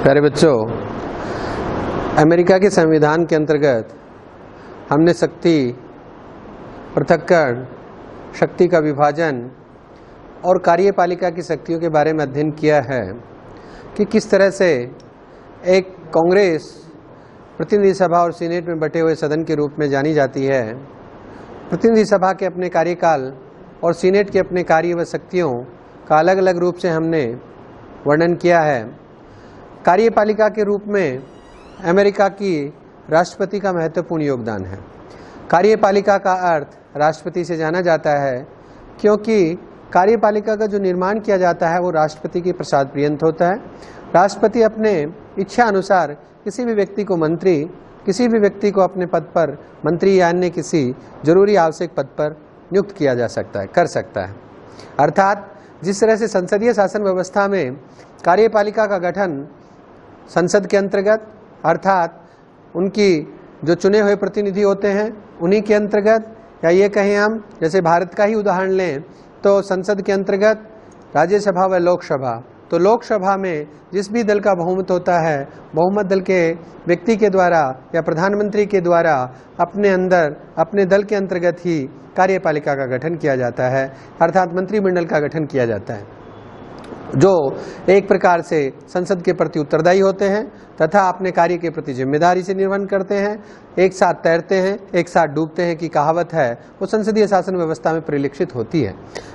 प्यारे बच्चों, अमेरिका के संविधान के अंतर्गत हमने शक्ति, पृथक्करण, शक्ति का विभाजन और कार्यपालिका की शक्तियों के बारे में अध्ययन किया है कि किस तरह से एक कांग्रेस प्रतिनिधि सभा और सीनेट में बटे हुए सदन के रूप में जानी जाती है। प्रतिनिधि सभा के अपने कार्यकाल और सीनेट के अपने कार्य व शक्तियों का अलग अलग रूप से हमने वर्णन किया है। कार्यपालिका के रूप में अमेरिका की राष्ट्रपति का महत्वपूर्ण योगदान है। कार्यपालिका का अर्थ राष्ट्रपति से जाना जाता है क्योंकि कार्यपालिका का जो निर्माण किया जाता है वो राष्ट्रपति के प्रसाद पर्यंत होता है। राष्ट्रपति अपने इच्छा अनुसार किसी भी व्यक्ति को मंत्री, किसी भी व्यक्ति को अपने पद पर मंत्री या अन्य किसी जरूरी आवश्यक पद पर नियुक्त किया जा सकता है, कर सकता है। अर्थात जिस तरह से संसदीय शासन व्यवस्था में कार्यपालिका का गठन संसद के अंतर्गत, अर्थात उनकी जो चुने हुए प्रतिनिधि होते हैं उन्हीं के अंतर्गत, या ये कहें हम जैसे भारत का ही उदाहरण लें तो संसद के अंतर्गत राज्यसभा व लोकसभा, तो लोकसभा में जिस भी दल का बहुमत होता है, बहुमत दल के व्यक्ति के द्वारा या प्रधानमंत्री के द्वारा अपने अंदर अपने दल के अंतर्गत ही कार्यपालिका का गठन किया जाता है, अर्थात मंत्रिमंडल का गठन किया जाता है, जो एक प्रकार से संसद के प्रति उत्तरदायी होते हैं तथा अपने कार्य के प्रति जिम्मेदारी से निर्वहन करते हैं। एक साथ तैरते हैं, एक साथ डूबते हैं की कहावत है, वो संसदीय शासन व्यवस्था में परिलक्षित होती है।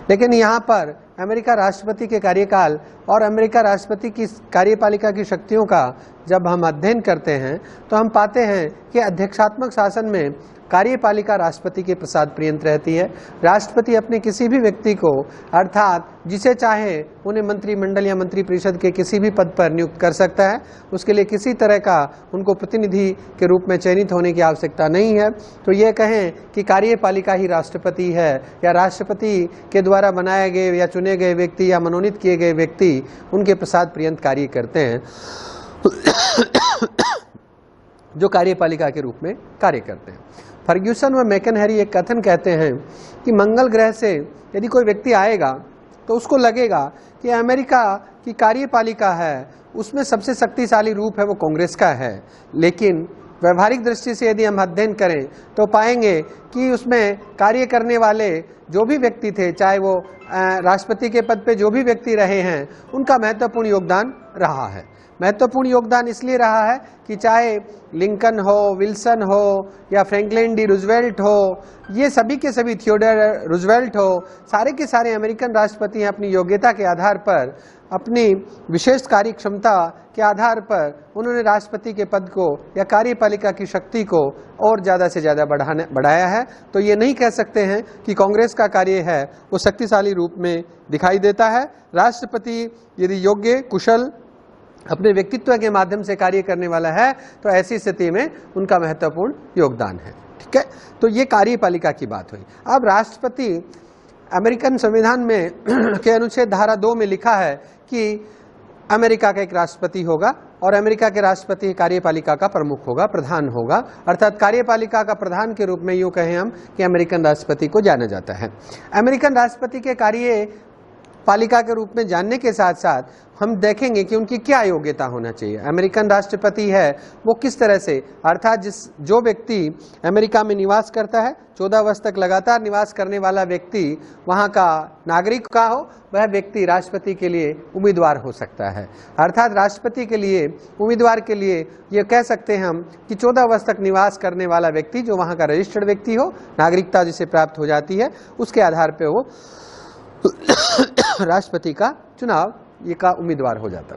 लेकिन यहाँ पर अमेरिका राष्ट्रपति के कार्यकाल और अमेरिका राष्ट्रपति की कार्यपालिका की शक्तियों का जब हम अध्ययन करते हैं तो हम पाते हैं कि अध्यक्षात्मक शासन में कार्यपालिका राष्ट्रपति के प्रसाद पर्यंत रहती है। राष्ट्रपति अपने किसी भी व्यक्ति को, अर्थात जिसे चाहे उन्हें मंत्रिमंडल या मंत्रिपरिषद के किसी भी पद पर नियुक्त कर सकता है। उसके लिए किसी तरह का उनको प्रतिनिधि के रूप में चयनित होने की आवश्यकता नहीं है। तो ये कहें कि कार्यपालिका ही राष्ट्रपति है या राष्ट्रपति के द्वारा बनाए गए या चुने गए व्यक्ति या मनोनीत किए गए व्यक्ति उनके प्रसाद पर्यंत कार्य करते हैं जो कार्यपालिका के रूप में कार्य करते हैं। फर्ग्यूसन व मैकनहरी एक कथन कहते हैं कि मंगल ग्रह से यदि कोई व्यक्ति आएगा तो उसको लगेगा कि अमेरिका की कार्यपालिका है, उसमें सबसे शक्तिशाली रूप है वो कांग्रेस का है। लेकिन व्यवहारिक दृष्टि से यदि हम अध्ययन करें तो पाएंगे कि उसमें कार्य करने वाले जो भी व्यक्ति थे, चाहे वो राष्ट्रपति के पद पे जो भी व्यक्ति रहे हैं, उनका महत्वपूर्ण योगदान रहा है। महत्वपूर्ण योगदान इसलिए रहा है कि चाहे लिंकन हो, विल्सन हो या फ्रैंकलिन डी रूजवेल्ट हो, ये सभी के सभी, थियोडोर रूजवेल्ट हो, सारे के सारे अमेरिकन राष्ट्रपति अपनी योग्यता के आधार पर, अपनी विशेष कार्य क्षमता के आधार पर उन्होंने राष्ट्रपति के पद को या कार्यपालिका की शक्ति को और ज़्यादा से ज़्यादा बढ़ाया है। तो ये नहीं कह सकते हैं कि कांग्रेस का कार्य है वो शक्तिशाली रूप में दिखाई देता है। राष्ट्रपति यदि योग्य, कुशल, अपने व्यक्तित्व के माध्यम से कार्य करने वाला है तो ऐसी स्थिति में उनका महत्वपूर्ण योगदान है। ठीक है, तो ये कार्यपालिका की बात हुई। अब राष्ट्रपति, अमेरिकन संविधान में के अनुच्छेद धारा 2 में लिखा है कि अमेरिका का एक राष्ट्रपति होगा और अमेरिका के राष्ट्रपति कार्यपालिका का प्रमुख होगा, प्रधान होगा, अर्थात कार्यपालिका का प्रधान के रूप में यूँ कहें हम कि अमेरिकन राष्ट्रपति को जाना जाता है। अमेरिकन राष्ट्रपति के कार्यपालिका के रूप में जानने के साथ साथ हम देखेंगे कि उनकी क्या योग्यता होना चाहिए। अमेरिकन राष्ट्रपति है वो किस तरह से, अर्थात जो व्यक्ति अमेरिका में निवास करता है, 14 वर्ष तक लगातार निवास करने वाला व्यक्ति वहाँ का नागरिक का हो, वह व्यक्ति राष्ट्रपति के लिए उम्मीदवार हो सकता है। अर्थात राष्ट्रपति के लिए, उम्मीदवार के लिए ये कह सकते हैं हम कि 14 वर्ष तक निवास करने वाला व्यक्ति जो वहाँ का रजिस्टर्ड व्यक्ति हो, नागरिकता जिसे प्राप्त हो जाती है, उसके आधार पर वो राष्ट्रपति का चुनाव ये का उम्मीदवार हो जाता।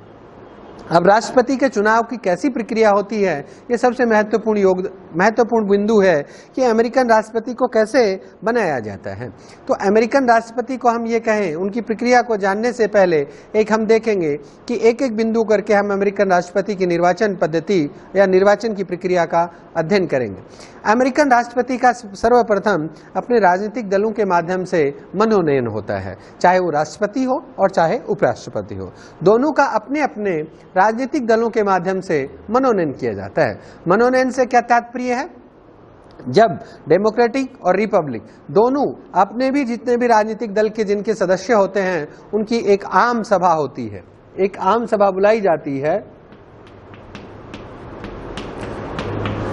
अब राष्ट्रपति के चुनाव की कैसी प्रक्रिया होती है, ये सबसे महत्वपूर्ण बिंदु है कि अमेरिकन राष्ट्रपति को कैसे बनाया जाता है। तो अमेरिकन राष्ट्रपति को हम ये कहें, उनकी प्रक्रिया को जानने से पहले एक हम देखेंगे कि एक एक बिंदु करके हम अमेरिकन राष्ट्रपति की निर्वाचन पद्धति या निर्वाचन की प्रक्रिया का अध्ययन करेंगे। अमेरिकन राष्ट्रपति का सर्वप्रथम अपने राजनीतिक दलों के माध्यम से मनोनयन होता है, चाहे वो राष्ट्रपति हो और चाहे उपराष्ट्रपति हो, दोनों का अपने अपने राजनीतिक दलों के माध्यम से मनोनयन किया जाता है। मनोनयन से क्या तात्पर्य है? जब डेमोक्रेटिक और रिपब्लिक दोनों अपने भी जितने भी राजनीतिक दल के जिनके सदस्य होते हैं उनकी एक आम सभा होती है, एक आम सभा बुलाई जाती है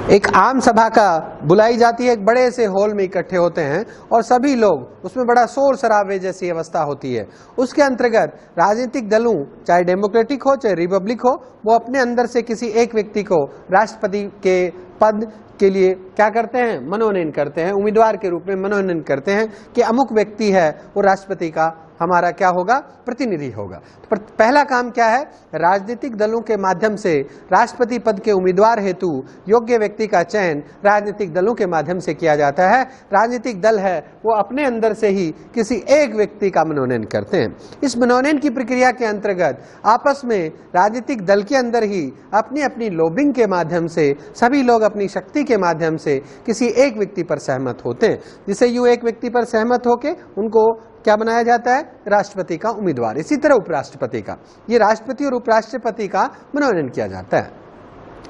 एक आम सभा का बुलाई जाती है, एक बड़े से हॉल में इकट्ठे होते हैं और सभी लोग उसमें बड़ा शोर शराबे जैसी अवस्था होती है। उसके अंतर्गत राजनीतिक दलों, चाहे डेमोक्रेटिक हो चाहे रिपब्लिक हो, वो अपने अंदर से किसी एक व्यक्ति को राष्ट्रपति के पद के लिए क्या करते हैं, मनोनयन करते हैं, उम्मीदवार के रूप में मनोनयन करते हैं कि अमुक व्यक्ति है वो राष्ट्रपति का हमारा क्या होगा, प्रतिनिधि होगा। तो पहला काम क्या है, राजनीतिक दलों के माध्यम से राष्ट्रपति पद के उम्मीदवार हेतु योग्य व्यक्ति का चयन राजनीतिक दलों के माध्यम से किया जाता है। राजनीतिक दल है वो अपने अंदर से ही किसी एक व्यक्ति का मनोनयन करते हैं। इस मनोनयन की प्रक्रिया के अंतर्गत आपस में राजनीतिक दल के अंदर ही अपनी अपनी लॉबिंग के माध्यम से सभी लोग अपनी शक्ति के माध्यम से किसी एक व्यक्ति पर सहमत होते हैं, जिसे यूं एक व्यक्ति पर सहमत होके उनको क्या बनाया जाता है, राष्ट्रपति का उम्मीदवार। इसी तरह उपराष्ट्रपति का, ये राष्ट्रपति और उपराष्ट्रपति का मनोनयन किया जाता है।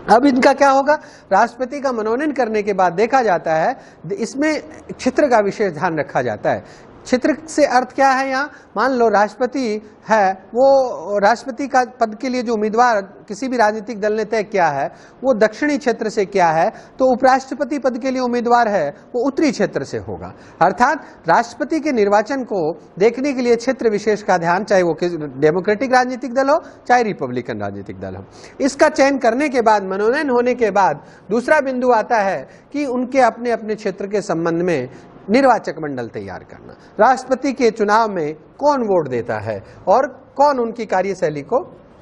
अब इनका क्या होगा, राष्ट्रपति का मनोनयन करने के बाद देखा जाता है, इसमें क्षेत्र का विशेष ध्यान रखा जाता है। क्षेत्र से अर्थ क्या है, यहाँ मान लो राष्ट्रपति है, वो राष्ट्रपति का पद के लिए जो उम्मीदवार किसी भी राजनीतिक दल ने तय किया है वो दक्षिणी क्षेत्र से क्या है, तो उपराष्ट्रपति पद के लिए उम्मीदवार है वो उत्तरी क्षेत्र से होगा। अर्थात राष्ट्रपति के निर्वाचन को देखने के लिए क्षेत्र विशेष का ध्यान, चाहे वो डेमोक्रेटिक राजनीतिक दल हो चाहे रिपब्लिकन राजनीतिक दल हो। इसका चयन करने के बाद, मनोनयन होने के बाद दूसरा बिंदु आता है कि उनके अपने अपने क्षेत्र के संबंध में निर्वाचक मंडल तैयार करना। राष्ट्रपति के चुनाव में कौन वोट देता है और कौन उनकी कार्यशैली को,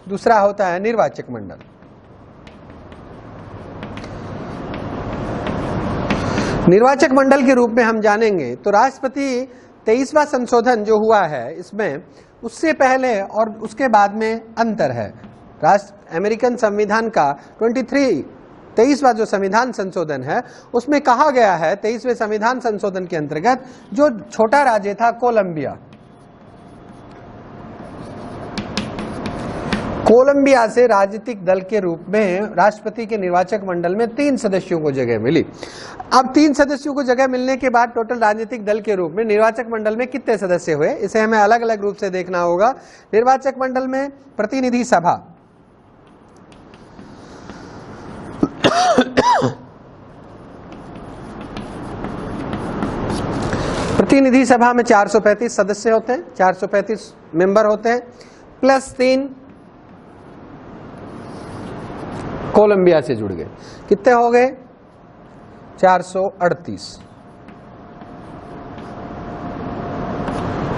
दूसरा होता है निर्वाचक मंडल। निर्वाचक मंडल के रूप में हम जानेंगे तो राष्ट्रपति 23वां संशोधन जो हुआ है इसमें उससे पहले और उसके बाद में अंतर है। अमेरिकन संविधान का 23वां जो संविधान संशोधन है उसमें कहा गया है, 23वें संविधान संशोधन के अंतर्गत जो छोटा राज्य था कोलंबिया से राजनीतिक दल के रूप में राष्ट्रपति के निर्वाचक मंडल में 3 सदस्यों को जगह मिली। अब 3 सदस्यों को जगह मिलने के बाद टोटल राजनीतिक दल के रूप में निर्वाचक मंडल में कितने सदस्य हुए, इसे हमें अलग अलग रूप से देखना होगा। निर्वाचक मंडल में प्रतिनिधि सभा, प्रतिनिधि सभा में 435 सदस्य होते हैं, 435 मेंबर होते हैं, प्लस 3 कोलंबिया से जुड़ गए। कितने हो गए, 438।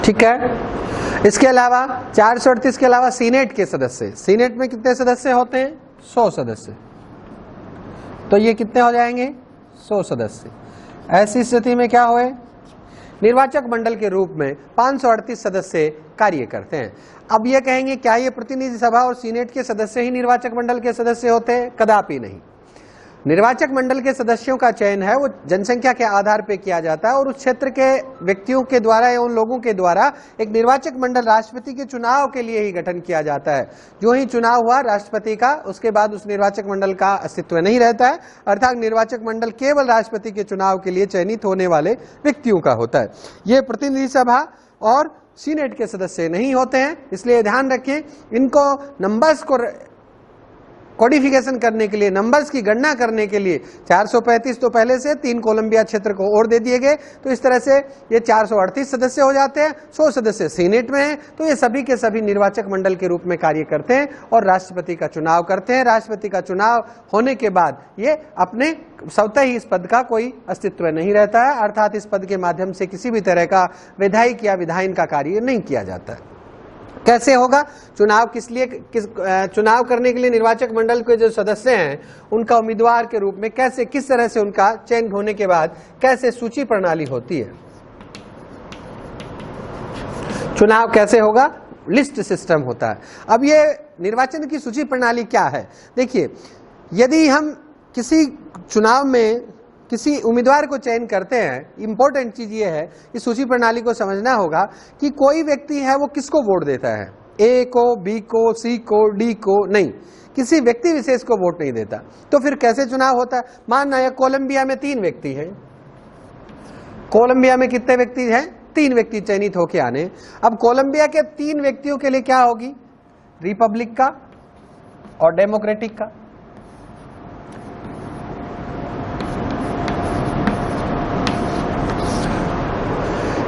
ठीक है। इसके अलावा 438 के अलावा सीनेट के सदस्य, सीनेट में कितने सदस्य होते हैं, 100 सदस्य, तो ये कितने हो जाएंगे, 100 सदस्य। ऐसी स्थिति में क्या हुए, निर्वाचक मंडल के रूप में 538 सदस्य कार्य करते हैं। अब ये कहेंगे क्या ये प्रतिनिधि सभा और सीनेट के सदस्य ही निर्वाचक मंडल के सदस्य होते हैं, कदापि नहीं। निर्वाचक मंडल के सदस्यों का चयन है वो जनसंख्या के आधार पर किया जाता है और उस क्षेत्र के व्यक्तियों के द्वारा या उन लोगों के द्वारा एक निर्वाचक मंडल राष्ट्रपति के चुनाव के लिए ही गठन किया जाता है। जो ही चुनाव हुआ राष्ट्रपति का, उसके बाद उस निर्वाचक मंडल का अस्तित्व नहीं रहता है, अर्थात निर्वाचक मंडल केवल राष्ट्रपति के चुनाव के लिए चयनित होने वाले व्यक्तियों का होता है। ये प्रतिनिधि सभा और सीनेट के सदस्य नहीं होते हैं, इसलिए ध्यान रखें इनको नंबर्स को कोडिफिकेशन करने के लिए, नंबर्स की गणना करने के लिए 435 तो पहले से 3 कोलंबिया क्षेत्र को और दे दिए गए, तो इस तरह से ये 438 सदस्य हो जाते हैं। 100 सदस्य सीनेट में हैं, तो ये सभी के सभी निर्वाचक मंडल के रूप में कार्य करते हैं और राष्ट्रपति का चुनाव करते हैं। राष्ट्रपति का चुनाव होने के बाद ये अपने स्वतः ही इस पद का कोई अस्तित्व नहीं रहता है, अर्थात इस पद के माध्यम से किसी भी तरह का विधायक या विधायन का कार्य नहीं किया जाता है। कैसे होगा चुनाव, चुनाव करने के लिए निर्वाचक मंडल के जो सदस्य हैं उनका उम्मीदवार के रूप में कैसे, किस तरह से उनका चयन होने के बाद कैसे सूची प्रणाली होती है, चुनाव कैसे होगा, लिस्ट सिस्टम होता है। अब ये निर्वाचन की सूची प्रणाली क्या है, देखिए यदि हम किसी चुनाव में किसी उम्मीदवार को चयन करते हैं, इंपॉर्टेंट चीज ये है इस सूची प्रणाली को समझना होगा कि कोई व्यक्ति है वो किसको वोट देता है, ए को, बी को, सी को, डी को नहीं, किसी व्यक्ति विशेष को वोट नहीं देता। तो फिर कैसे चुनाव होता है, मानना है कोलंबिया में 3 व्यक्ति हैं, कोलंबिया में कितने व्यक्ति हैं, 3 व्यक्ति चयनित होके आने। अब कोलंबिया के 3 व्यक्तियों के लिए क्या होगी, रिपब्लिक का और डेमोक्रेटिक का।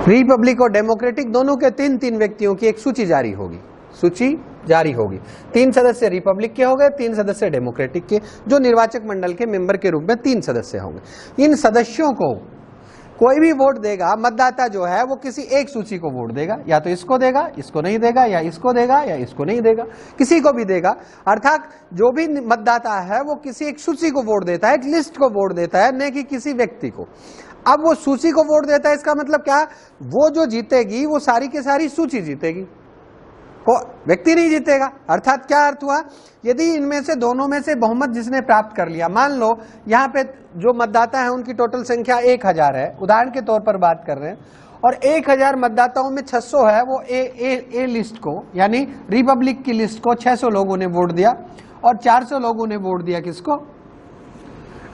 रिपब्लिक और डेमोक्रेटिक दोनों के 3-3 व्यक्तियों की एक सूची जारी होगी, सूची जारी होगी। 3 सदस्य रिपब्लिक के हो गए, 3 सदस्य डेमोक्रेटिक के, जो निर्वाचक मंडल के मेंबर के रूप में 3 सदस्य होंगे। इन सदस्यों को कोई भी वोट देगा, मतदाता जो है वो किसी एक सूची को वोट देगा, या तो इसको देगा, इसको नहीं देगा, या इसको देगा, या इसको नहीं देगा, किसी को भी देगा। अर्थात जो भी मतदाता है वो किसी एक सूची को वोट देता है, एक लिस्ट को वोट देता है, न कि किसी व्यक्ति को। अब वो सूची को वोट देता है, इसका मतलब क्या, वो जो जीतेगी वो सारी की सारी सूची जीतेगी, को व्यक्ति नहीं जीतेगा। अर्थात क्या अर्थ हुआ, यदि इनमें से दोनों में से बहुमत जिसने प्राप्त कर लिया, मान लो यहाँ पे जो मतदाता है उनकी टोटल संख्या 1000 है, उदाहरण के तौर पर बात कर रहे हैं, और 1000 मतदाताओं में 600 है वो ए लिस्ट को, यानी रिपब्लिक की लिस्ट को 600 लोगों ने वोट दिया, और 400 लोगों ने वोट दिया किसको,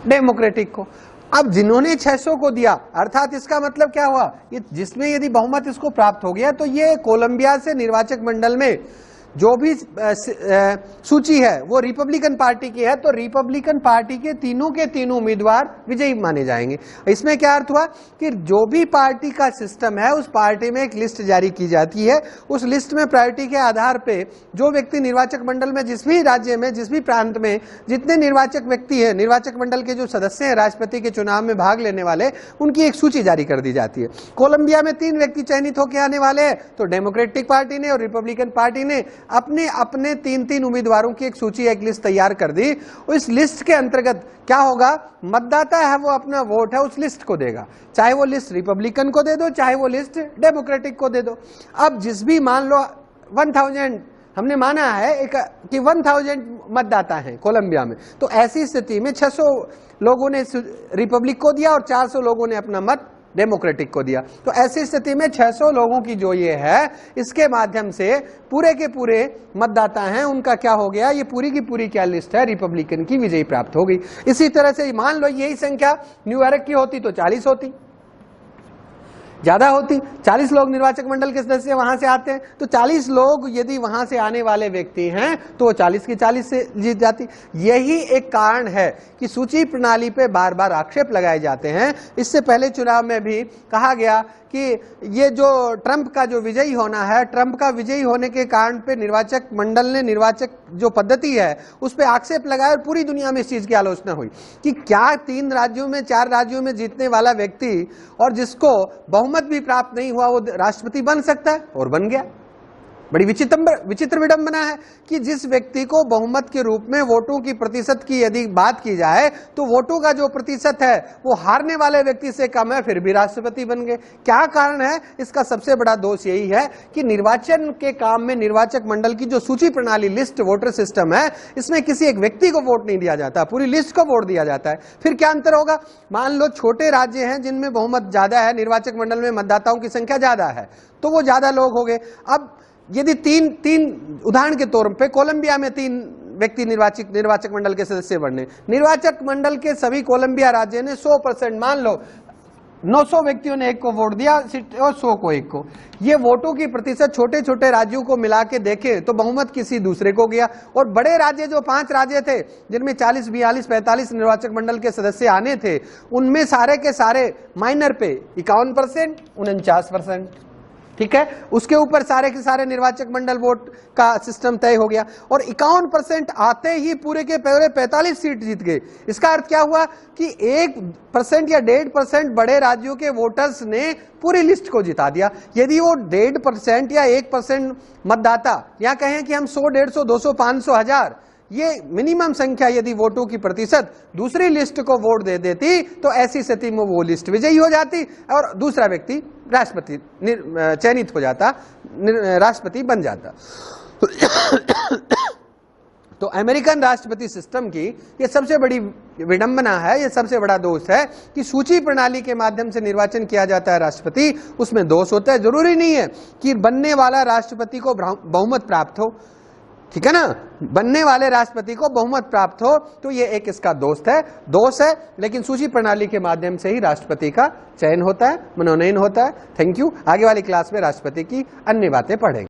डेमोक्रेटिक को। अब जिन्होंने 600 को दिया, अर्थात इसका मतलब क्या हुआ, ये जिसमें यदि बहुमत इसको प्राप्त हो गया तो ये कोलंबिया से निर्वाचक मंडल में जो भी सूची है वो रिपब्लिकन पार्टी की है, तो रिपब्लिकन पार्टी के तीनों उम्मीदवार विजयी माने जाएंगे। इसमें क्या अर्थ हुआ कि जो भी पार्टी का सिस्टम है उस पार्टी में एक लिस्ट जारी की जाती है, उस लिस्ट में प्रायोरिटी के आधार पे जो व्यक्ति निर्वाचक मंडल में जिस भी राज्य में, जिस भी प्रांत में जितने निर्वाचक व्यक्ति हैं, निर्वाचक मंडल के जो सदस्य हैं राष्ट्रपति के चुनाव में भाग लेने वाले, उनकी एक सूची जारी कर दी जाती है। कोलंबिया में 3 व्यक्ति चयनित होकर आने वाले हैं, तो डेमोक्रेटिक पार्टी ने और रिपब्लिकन पार्टी ने अपने अपने 3-3 उम्मीदवारों की एक सूची, एक लिस्ट तैयार कर दी। इस लिस्ट के अंतर्गत क्या होगा, मतदाता है वो अपना वोट है उस लिस्ट को देगा, चाहे वो लिस्ट रिपब्लिकन को दे दो, चाहे वो लिस्ट डेमोक्रेटिक को दे दो। अब जिस भी, मान लो 1000, हमने माना है कि 1000 मतदाता हैं कोलंबिया में, तो ऐसी स्थिति में 600 लोगों ने रिपब्लिक को दिया और 400 लोगों ने अपना मत डेमोक्रेटिक को दिया। तो ऐसी स्थिति में 600 लोगों की जो ये है, इसके माध्यम से पूरे के पूरे मतदाता हैं उनका क्या हो गया, ये पूरी की पूरी क्या लिस्ट है, रिपब्लिकन की विजयी प्राप्त हो गई। इसी तरह से मान लो यही संख्या न्यूयॉर्क की होती तो 40 होती, ज्यादा होती। 40 लोग निर्वाचक मंडल के सदस्य वहां से आते हैं, तो 40 लोग यदि वहां से आने वाले व्यक्ति हैं तो वो 40 की 40 से जीत जाती। यही एक कारण है कि सूची प्रणाली पे बार बार आक्षेप लगाए जाते हैं। इससे पहले चुनाव में भी कहा गया कि ये जो ट्रंप का जो विजयी होना है, ट्रंप का विजयी होने के कारण पे निर्वाचक मंडल ने निर्वाचक जो पद्धति है उस पर आक्षेप लगाया, और पूरी दुनिया में इस चीज की आलोचना हुई कि क्या 3 राज्यों में, 4 राज्यों में जीतने वाला व्यक्ति और जिसको बहुमत भी प्राप्त नहीं हुआ वो राष्ट्रपति बन सकता है, और बन गया। बड़ी विचित्र विडंबना है कि जिस व्यक्ति को बहुमत के रूप में वोटों की प्रतिशत की यदि बात की जाए तो वोटों का जो प्रतिशत है वो हारने वाले व्यक्ति से कम है, फिर भी राष्ट्रपति बन गए। क्या कारण है? इसका सबसे बड़ा दोष यही है कि निर्वाचन के काम में निर्वाचक मंडल की जो सूची प्रणाली, लिस्ट वोटर सिस्टम है, इसमें किसी एक व्यक्ति को वोट नहीं दिया जाता, पूरी लिस्ट को वोट दिया जाता है। फिर क्या अंतर होगा? मान लो छोटे राज्य हैं जिनमें बहुमत ज्यादा है, निर्वाचक मंडल में मतदाताओं की संख्या ज्यादा है, तो वो ज्यादा लोग हो गए। अब यदि तीन उदाहरण के तौर पे कोलंबिया में 3 व्यक्ति निर्वाचक मंडल के सदस्य बनने, निर्वाचक मंडल के सभी कोलंबिया राज्य ने 100%, मान लो 900 व्यक्तियों ने एक को वोट दिया और 100 को एक को, ये वोटों की प्रतिशत छोटे छोटे राज्यों को मिला के देखें तो बहुमत किसी दूसरे को गया। और बड़े राज्य जो 5 राज्य थे जिनमें 40, 42, 45 निर्वाचक मंडल के सदस्य आने थे, उनमें सारे के सारे माइनर पे 51%, 49%, ठीक है, उसके ऊपर सारे के सारे निर्वाचक मंडल वोट का सिस्टम तय हो गया, और 51% आते ही पूरे के पूरे 45 सीट जीत गए। इसका अर्थ क्या हुआ कि 1% या 1.5% बड़े राज्यों के वोटर्स ने पूरी लिस्ट को जिता दिया। यदि वो 1.5% या 1% मतदाता, या कहें कि हम 100, 150, 200, 500, 1000, ये मिनिमम संख्या यदि वोटों की प्रतिशत दूसरी लिस्ट को वोट दे देती तो ऐसी स्थिति में वो लिस्ट विजयी हो जाती और दूसरा व्यक्ति राष्ट्रपति चयनित हो जाता, राष्ट्रपति बन जाता। तो अमेरिकन राष्ट्रपति सिस्टम की ये सबसे बड़ी विडंबना है, ये सबसे बड़ा दोष है कि सूची प्रणाली के माध्यम से निर्वाचन किया जाता है राष्ट्रपति, उसमें दोष होता है। जरूरी नहीं है कि बनने वाला राष्ट्रपति को बहुमत प्राप्त हो, ठीक है ना, बनने वाले राष्ट्रपति को बहुमत प्राप्त हो, तो ये एक इसका दोष है, लेकिन सूची प्रणाली के माध्यम से ही राष्ट्रपति का चयन होता है, मनोनयन होता है। Thank you. आगे वाली क्लास में राष्ट्रपति की अन्य बातें पढ़ेंगे।